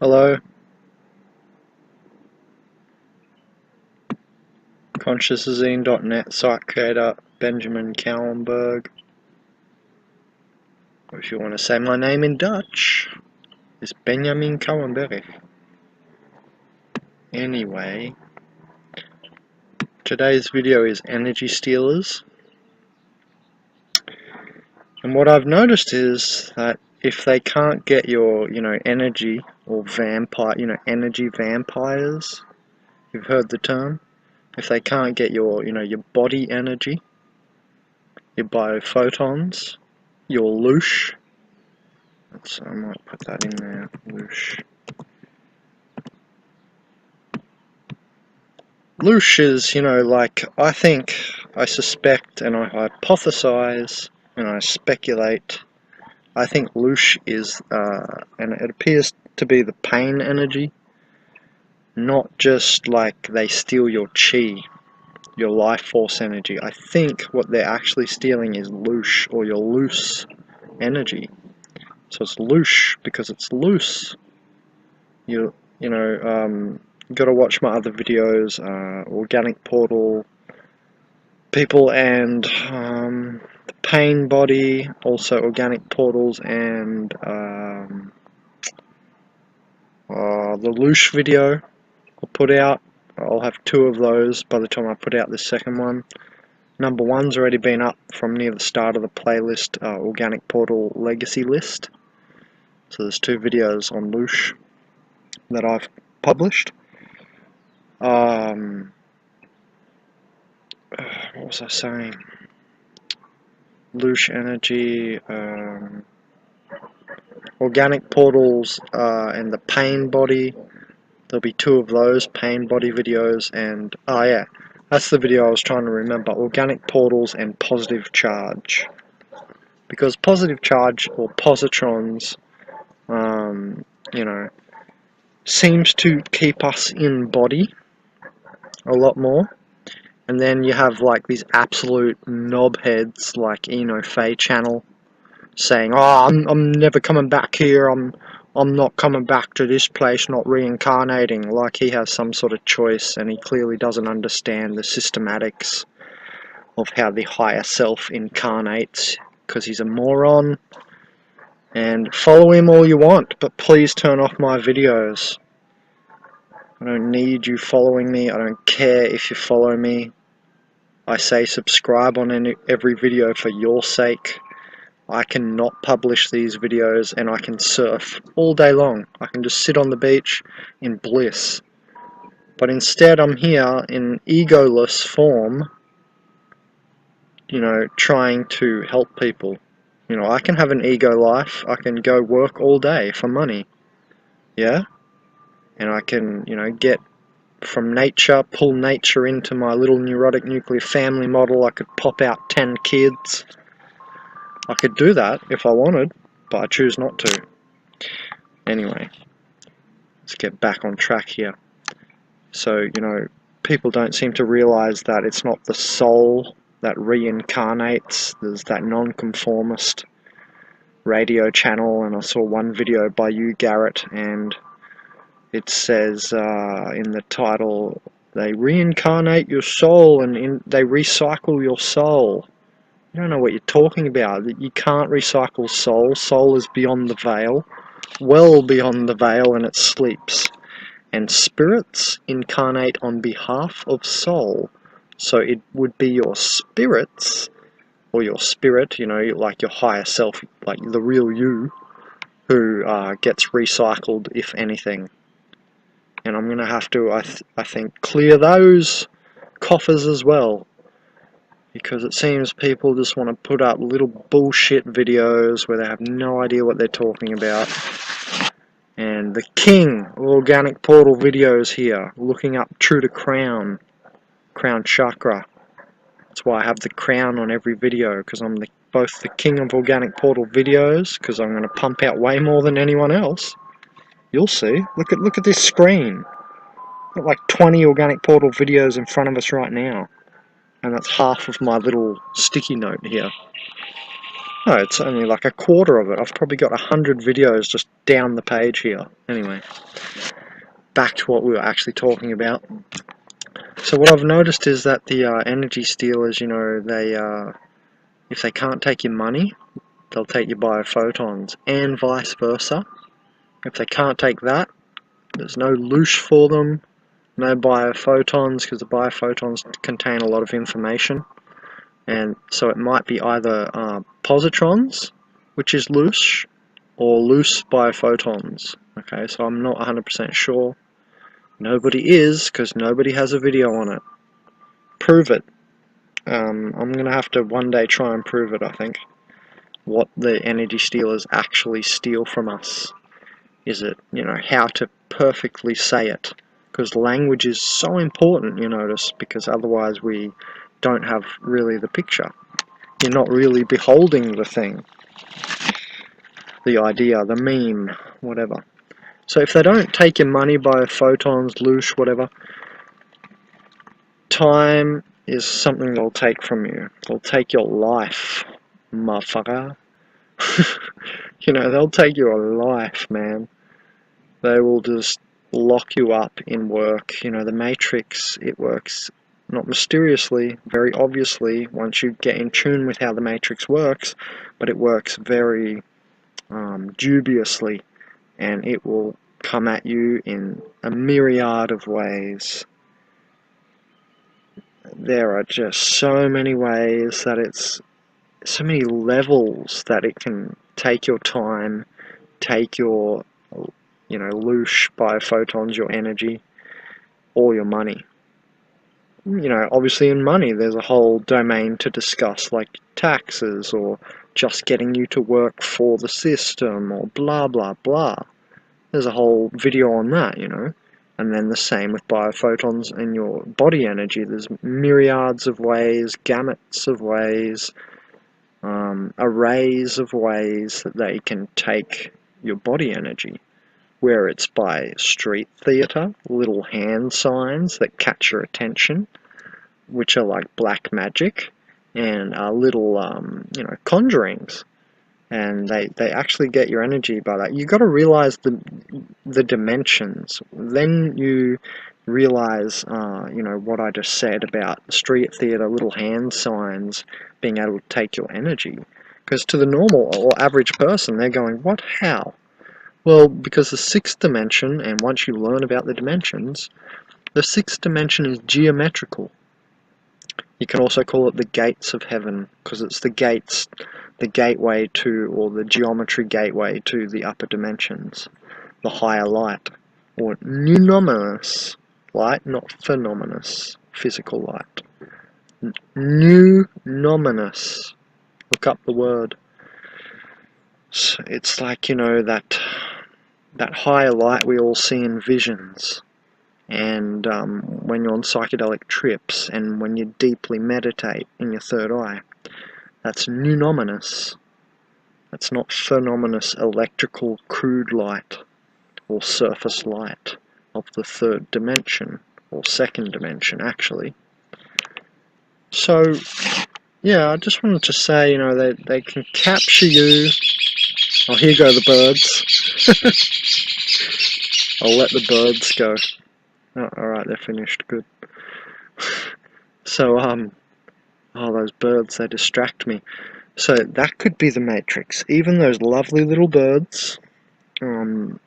Hello, consciousazine.net site creator Benjamin Cowenberg. Or if you want to say my name in Dutch, it's Benjamin Cowenberg. Anyway, today's video is energy stealers. And what I've noticed is that if they can't get your, energy or vampire, energy vampires, you've heard the term. If they can't get your, your body energy, your biophotons, your LOOSH. So I might put that in there, LOOSH. LOOSH is, I suspect and I hypothesize and I speculate. I think LOOSH is, and it appears to be the pain energy, not just like they steal your chi, your life force energy. I think what they're actually stealing is LOOSH, or your loose energy. So it's LOOSH because it's loose. You gotta watch my other videos, organic portal, people and the pain body, also organic portals, and the LOOSH video I'll put out. I'll have 2 of those by the time I put out this second one. Number 1's already been up from near the start of the playlist, organic portal legacy list. So there's 2 videos on LOOSH that I've published. What was I saying? LOOSH energy, organic portals, and the pain body. There'll be 2 of those pain body videos, and yeah, that's the video I was trying to remember. Organic portals and positive charge, because positive charge or positrons, seems to keep us in body a lot more. And then you have like these absolute knobheads like Faye Channel saying, "Oh, I'm never coming back here. I'm not coming back to this place, not reincarnating," like he has some sort of choice, and he clearly doesn't understand the systematics of how the higher self incarnates, because he's a moron. And follow him all you want, but please turn off my videos. I don't need you following me. I don't care if you follow me. I say subscribe on every video for your sake. I cannot publish these videos and I can surf all day long. I can just sit on the beach in bliss. But instead I'm here in egoless form, trying to help people. I can have an ego life. I can go work all day for money. Yeah? And I can, get from nature, pull nature into my little neurotic nuclear family model. I could pop out 10 kids. I could do that if I wanted, but I choose not to. Anyway, let's get back on track here. So, people don't seem to realize that it's not the soul that reincarnates. There's that non-conformist radio channel, and I saw one video by you, Garrett, and it says in the title, they reincarnate your soul and they recycle your soul. You don't know what you're talking about. You can't recycle soul. Soul is beyond the veil, well beyond the veil, and it sleeps. And spirits incarnate on behalf of soul. So it would be your spirits, or your spirit, like your higher self, like the real you, who gets recycled, if anything. And I'm going to have to, I think, clear those coffers as well. Because it seems people just want to put up little bullshit videos where they have no idea what they're talking about. And the king of organic portal videos here, looking up true to crown chakra. That's why I have the crown on every video, because I'm both the king of organic portal videos, because I'm going to pump out way more than anyone else. You'll see. Look at this screen. Got like 20 organic portal videos in front of us right now. And that's half of my little sticky note here. No, it's only like a quarter of it. I've probably got 100 videos just down the page here. Anyway, back to what we were actually talking about. So what I've noticed is that the energy stealers, you know, they if they can't take your money, they'll take your biophotons, and vice versa. If they can't take that, there's no LOOSH for them, no biophotons, because the biophotons contain a lot of information. And so it might be either positrons, which is LOOSH, or loose biophotons. Okay, so I'm not 100% sure. Nobody is, because nobody has a video on it. Prove it. I'm going to have to one day try and prove it, I think. What the energy stealers actually steal from us. Is it, you know, how to perfectly say it? Because language is so important, you notice, because otherwise we don't have really the picture. You're not really beholding the thing, the idea, the meme, whatever. So if they don't take your money by photons, loosh, whatever, time is something they'll take from you. They'll take your life, motherfucker. You know, they'll take your life, man. They will just lock you up in work. You know, the Matrix, it works not mysteriously, very obviously, once you get in tune with how the Matrix works, but it works very dubiously, and it will come at you in a myriad of ways. There are just so many ways that it's so many levels that it can take your time, take your, you know, loosh biophotons, your energy, or your money. You know, obviously in money there's a whole domain to discuss, like taxes, or just getting you to work for the system, or blah blah blah. There's a whole video on that, you know. And then the same with biophotons and your body energy. There's myriads of ways, gamuts of ways, arrays of ways that they can take your body energy. Where it's by street theatre, little hand signs that catch your attention, which are like black magic, and little, you know, conjurings. And they actually get your energy by that. You got to realize the dimensions. Then you realize, you know, what I just said about street theatre, little hand signs being able to take your energy. Because to the normal or average person, they're going, what, how? Well, because the sixth dimension, and once you learn about the dimensions, the sixth dimension is geometrical. You can also call it the gates of heaven, because it's the gates, the gateway to, or the geometry gateway to the upper dimensions, the higher light, or numinous light, not phenomenous, physical light. Numinous. Look up the word. So it's like, you know, that higher light we all see in visions. And when you're on psychedelic trips, and when you deeply meditate in your third eye, that's numinous. That's not phenomenous electrical crude light, or surface light of the third dimension, or second dimension, actually. So, yeah, I just wanted to say, you know, they can capture you. Oh, here go the birds. I'll let the birds go. Oh, alright, they're finished, good. So, oh, those birds, they distract me. So that could be the Matrix. Even those lovely little birds, in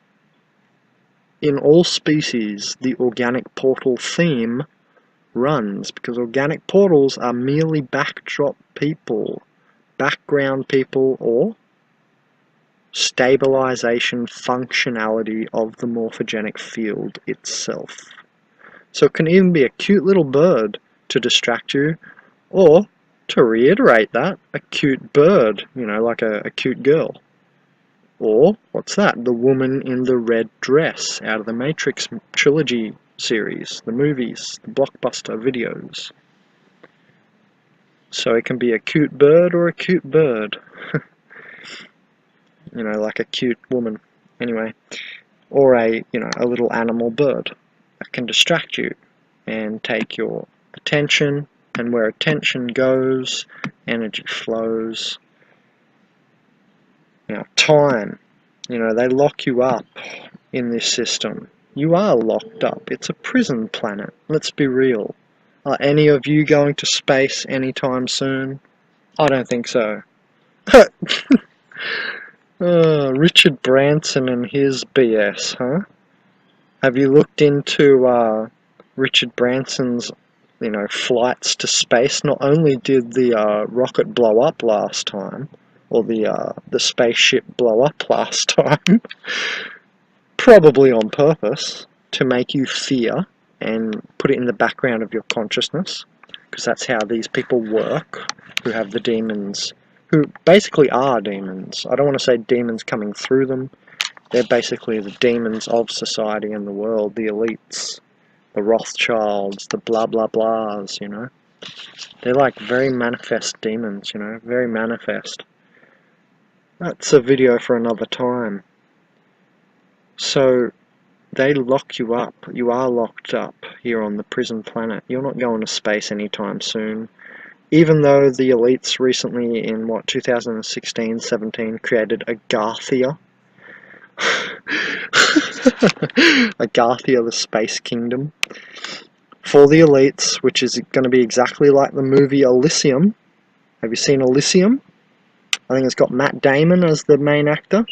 all species, the organic portal theme runs, because organic portals are merely backdrop people, background people, or stabilization functionality of the morphogenic field itself. So it can even be a cute little bird to distract you, or, to reiterate that, a cute bird, you know, like a cute girl. Or, what's that? The woman in the red dress out of the Matrix trilogy series, the movies, the blockbuster videos. So it can be a cute bird or a cute bird. You know, like a cute woman. Anyway. Or a, you know, a little animal bird that can distract you and take your attention, and where attention goes, energy flows. Now, time, they lock you up in this system. You are locked up. It's a prison planet. Let's be real. Are any of you going to space anytime soon? I don't think so. Richard Branson and his BS, huh? Have you looked into Richard Branson's, flights to space? Not only did the rocket blow up last time, or the spaceship blow up last time, probably on purpose, to make you fear and put it in the background of your consciousness, because that's how these people work, who have the demons, who basically are demons. I don't want to say demons coming through them. They're basically the demons of society and the world, the elites, the Rothschilds, the blah blah blahs, They're like very manifest demons, very manifest. That's a video for another time. So, they lock you up. You are locked up here on the prison planet. You're not going to space anytime soon. Even though the elites recently, in 2016-17, created Agarthia. Agarthia, the Space Kingdom. For the elites, which is going to be exactly like the movie Elysium. Have you seen Elysium? I think it's got Matt Damon as the main actor.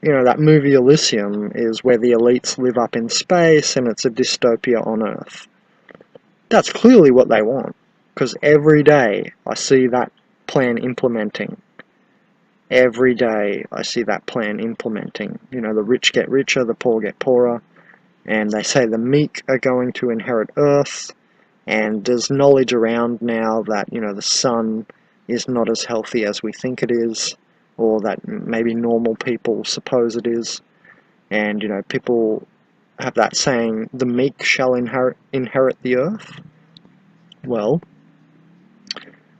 That movie Elysium is where the elites live up in space and it's a dystopia on Earth. That's clearly what they want, because every day I see that plan implementing. Every day I see that plan implementing. The rich get richer, the poor get poorer, and they say the meek are going to inherit Earth, and there's knowledge around now that, the sun is not as healthy as we think it is, or that maybe normal people suppose it is, and people have that saying, the meek shall inherit the earth. Well,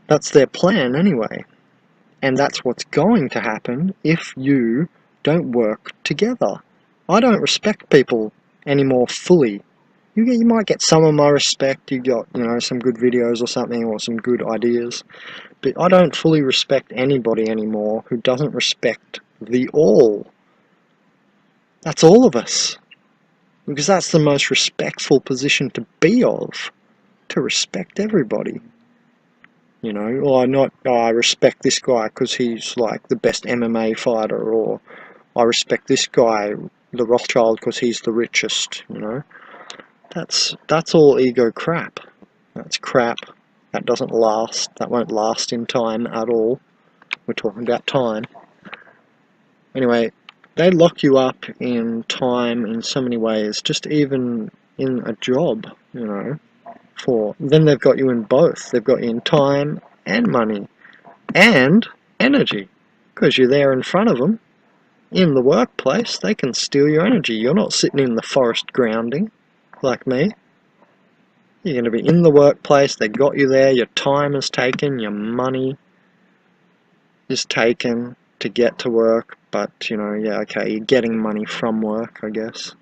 that's their plan anyway, and that's what's going to happen if you don't work together. I don't respect people anymore fully. You might get some of my respect, you got some good videos or something, or some good ideas, but I don't fully respect anybody anymore who doesn't respect the all. That's all of us. Because that's the most respectful position to be of. To respect everybody. I respect this guy because he's like the best MMA fighter, or I respect this guy, the Rothschild, because he's the richest, That's all ego crap. That's crap. That doesn't last. That won't last in time at all. We're talking about time. Anyway, they lock you up in time in so many ways, just even in a job, then they've got you in both. They've got you in time and money and energy, because you're there in front of them. In the workplace, they can steal your energy. You're not sitting in the forest grounding like me. You're going to be in the workplace. They got you there. Your time is taken. Your money is taken to get to work. But, okay, you're getting money from work, I guess.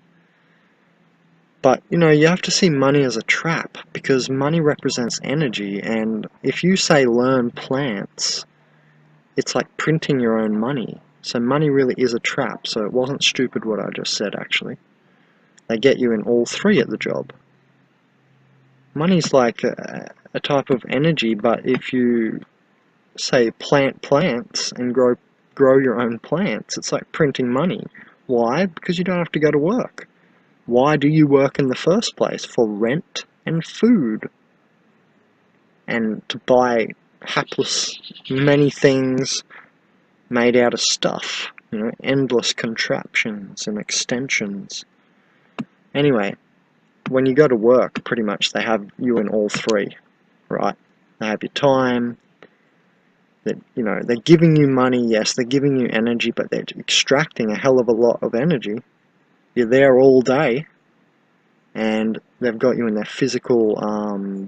But, you have to see money as a trap, because money represents energy, and if you say learn plants, it's like printing your own money. So money really is a trap, so it wasn't stupid what I just said, actually. They get you in all three at the job. Money's like a type of energy, but if you say plant plants and grow your own plants, it's like printing money. Why? Because you don't have to go to work. Why do you work in the first place? For rent and food. And to buy hapless many things made out of stuff. Endless contraptions and extensions. Anyway, when you go to work, pretty much they have you in all three, right? They have your time. They're giving you money, yes, they're giving you energy, but they're extracting a hell of a lot of energy. You're there all day, and they've got you in their physical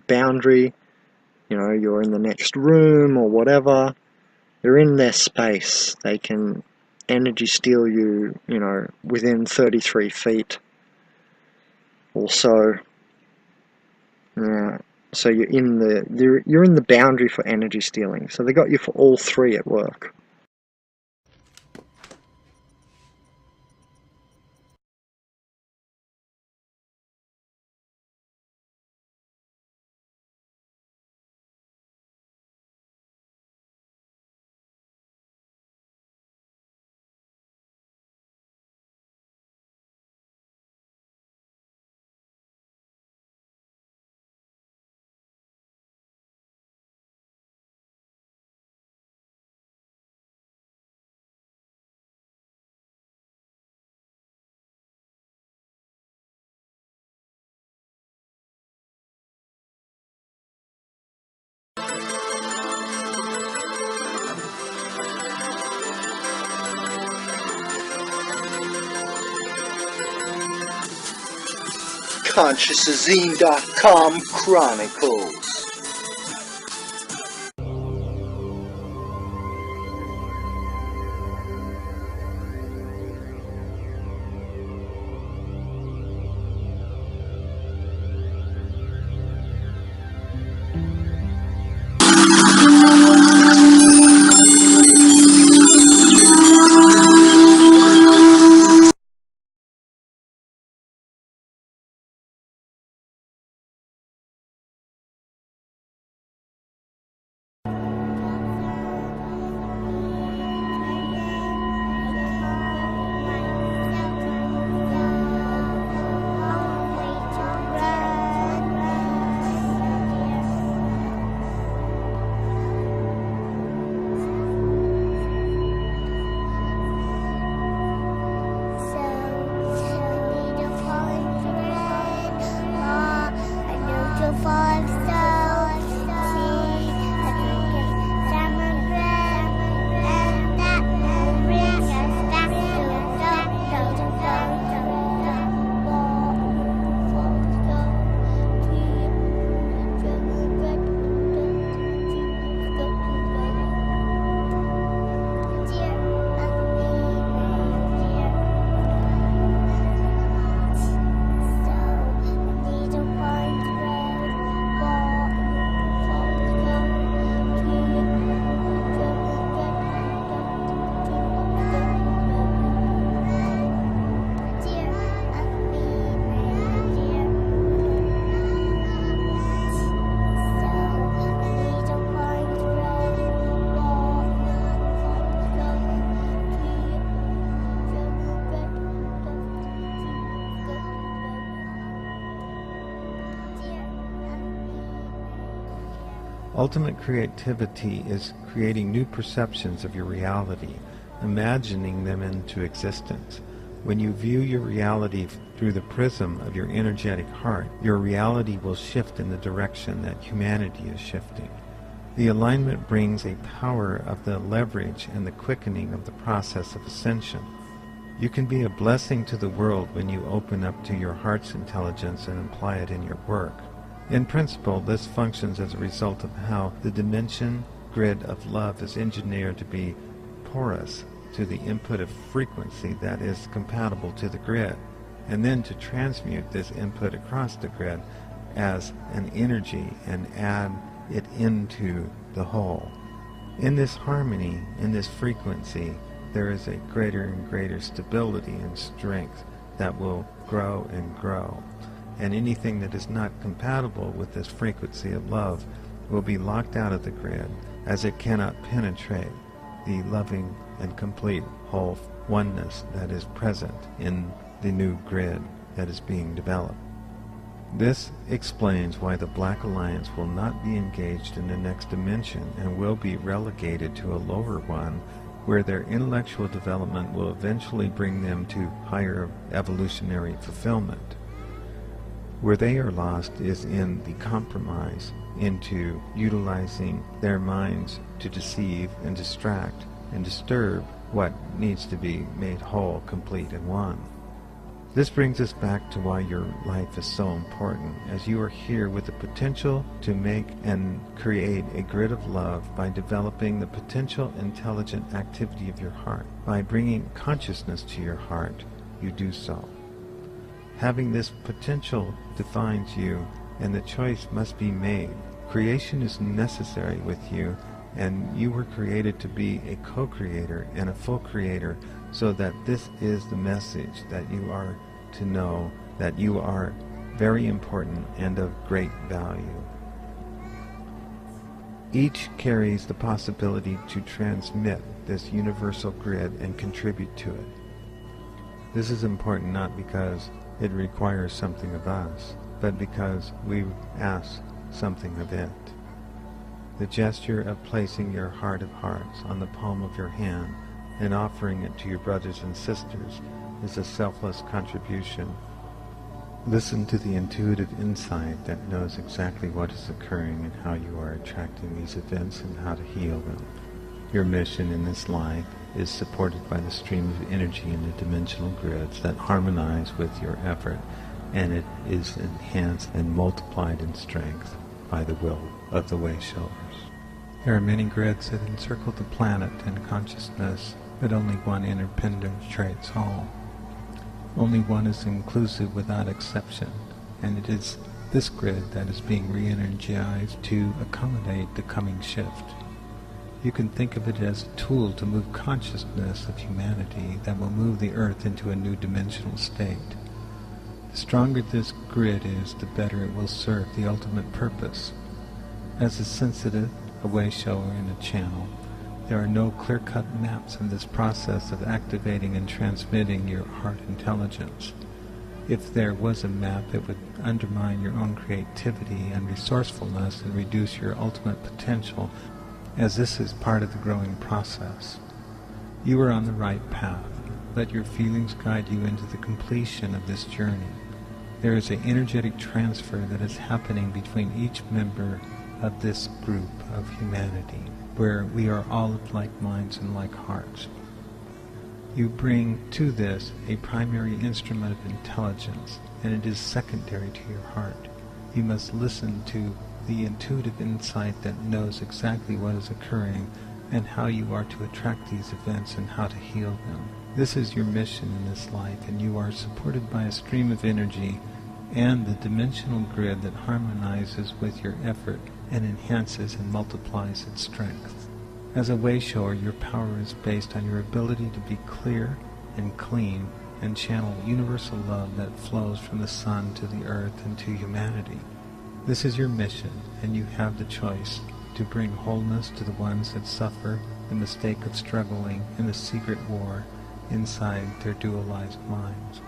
boundary. You're in the next room or whatever. You're in their space. They can energy steal you, within 33 feet or so. Yeah. So you're in the boundary for energy stealing. So they got you for all three at work. consciousazine.com Chronicles. Ultimate creativity is creating new perceptions of your reality, imagining them into existence. When you view your reality through the prism of your energetic heart, your reality will shift in the direction that humanity is shifting. The alignment brings a power of the leverage and the quickening of the process of ascension. You can be a blessing to the world when you open up to your heart's intelligence and apply it in your work. In principle, this functions as a result of how the dimension grid of love is engineered to be porous to the input of frequency that is compatible to the grid, and then to transmute this input across the grid as an energy and add it into the whole. In this harmony, in this frequency, there is a greater and greater stability and strength that will grow and grow. And anything that is not compatible with this frequency of love will be locked out of the grid, as it cannot penetrate the loving and complete whole oneness that is present in the new grid that is being developed. This explains why the Black Alliance will not be engaged in the next dimension and will be relegated to a lower one, where their intellectual development will eventually bring them to higher evolutionary fulfillment. Where they are lost is in the compromise into utilizing their minds to deceive and distract and disturb what needs to be made whole, complete, and one. This brings us back to why your life is so important, as you are here with the potential to make and create a grid of love by developing the potential intelligent activity of your heart. By bringing consciousness to your heart, you do so. Having this potential defines you and the choice must be made. Creation is necessary with you, and you were created to be a co-creator and a full creator, so that this is the message that you are to know, that you are very important and of great value. Each carries the possibility to transmit this universal grid and contribute to it. This is important not because it requires something of us, but because we ask something of it. The gesture of placing your heart of hearts on the palm of your hand and offering it to your brothers and sisters is a selfless contribution. Listen to the intuitive insight that knows exactly what is occurring and how you are attracting these events and how to heal them. Your mission in this life is supported by the stream of energy in the dimensional grids that harmonize with your effort, and it is enhanced and multiplied in strength by the will of the way-showers. There are many grids that encircle the planet and consciousness, but only one inner penetrates all. Only one is inclusive without exception, and it is this grid that is being re-energized to accommodate the coming shift. You can think of it as a tool to move consciousness of humanity that will move the earth into a new dimensional state. The stronger this grid is, the better it will serve the ultimate purpose. As a sensitive, a way-shower, and a channel, there are no clear-cut maps in this process of activating and transmitting your heart intelligence. If there was a map, it would undermine your own creativity and resourcefulness and reduce your ultimate potential, as this is part of the growing process. You are on the right path. Let your feelings guide you into the completion of this journey. There is an energetic transfer that is happening between each member of this group of humanity, where we are all of like minds and like hearts. You bring to this a primary instrument of intelligence, and it is secondary to your heart. You must listen to the intuitive insight that knows exactly what is occurring and how you are to attract these events and how to heal them. This is your mission in this life, and you are supported by a stream of energy and the dimensional grid that harmonizes with your effort and enhances and multiplies its strength. As a way-shower, your power is based on your ability to be clear and clean and channel universal love that flows from the sun to the earth and to humanity. This is your mission, and you have the choice to bring wholeness to the ones that suffer the mistake of struggling in the secret war inside their dualized minds.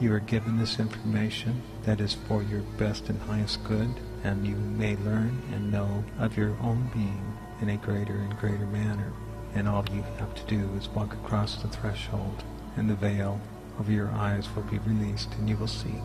You are given this information that is for your best and highest good, and you may learn and know of your own being in a greater and greater manner, and all you have to do is walk across the threshold, and the veil over your eyes will be released, and you will see.